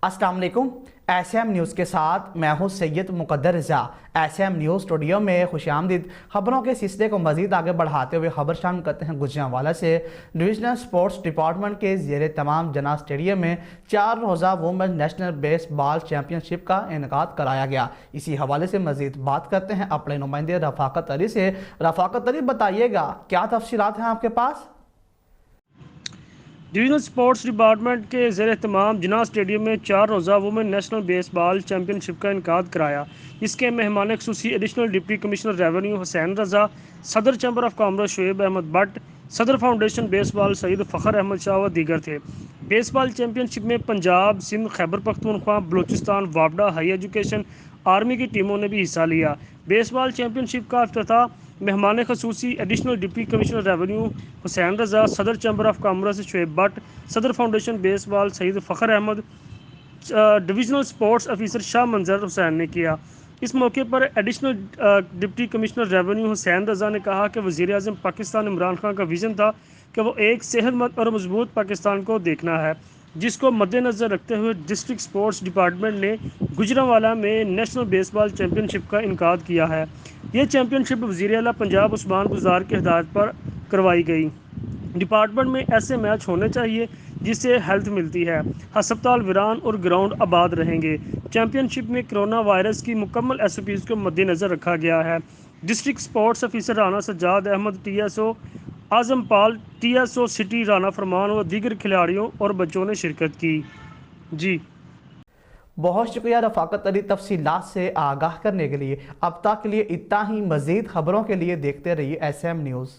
السلام علیکم۔ S M news کے ساتھ میں ہوں سید مقدر رضا۔ ایس ایم نیوز اسٹوڈیو میں خوش آمدید۔ خبروں کے سلسلے کو مزید آگے بڑھاتے ہوئے خبر شامل کرتے ہیں گوجرانوالہ سے۔ ڈویژنل سپورٹس ڈپارٹمنٹ کے زیر تمام جناح اسٹیڈیم میں 4 روزہ women national baseball championship کا انعقاد کرایا گیا۔ اسی حوالے سے مزید بات کرتے ہیں اپنے نمائندے رفاقت علی سے۔ رفاقت علی، بتائیے گا کیا تفصیلات ہیں آپ کے پاس؟ ڈویژنل سپورٹس ڈپارٹمنٹ کے زیر اہتمام جناح اسٹیڈیم میں 4 روزہ women national baseball championship کا انعقاد کرایا، جس کے مہمان خصوصی additional deputy commissioner revenue Hussain Raza, صدر chamber of commerce Shoaib Ahmed Butt, صدر foundation baseball Saeed Fakhar Ahmed شاہ و دیگر تھے۔ بیس بال چیمپئن شپ میں پنجاب، سندھ، خیبر پختونخوا، بلوچستان، وابڈا، ہائی ایجوکیشن، آرمی کی ٹیموں نے بھی حصہ لیا۔ بیس بال چیمپئن شپ کا افتتاح مہمان خصوصی additional deputy commissioner revenue Hussain Raza, صدر chamber of commerce Shoaib but, صدر foundation baseball Saeed Fakhar Ahmad, divisional sports officer شاہ منظر حسین نے کیا۔ اس موقع پر additional deputy commissioner revenue Hussain رضا نے کہا کہ وزیر اعظم پاکستان عمران خان کا ویژن تھا کہ وہ ایک صحت مند اور مضبوط پاکستان کو دیکھنا ہے، جس کو مد نظر رکھتے ہوئے ڈسٹرکٹ سپورٹس ڈپارٹمنٹ نے گوجرانوالہ میں national baseball championship کا انعقاد کیا ہے۔ یہ چیمپئن شپ وزیر اعلیٰ پنجاب عثمان گزار کی ہدایت پر کروائی گئی۔ ڈپارٹمنٹ میں ایسے میچ ہونے چاہیے جس سے ہیلتھ ملتی ہے، ہسپتال ویران اور گراؤنڈ آباد رہیں گے۔ چیمپئن شپ میں کرونا وائرس کی مکمل SOPs کو مد نظر رکھا گیا ہے۔ District sports officer Rana Sajjad Ahmed, TSO Azam Pal, TSO city Rana Farman و دیگر کھلاڑیوں اور بچوں نے شرکت کی۔ جی بہت شکریہ رفاقت علی تفصیلات سے آگاہ کرنے کے لیے۔ اب تک کے لیے اتنا ہی۔ مزید خبروں کے لیے دیکھتے رہیے ایس ایم نیوز۔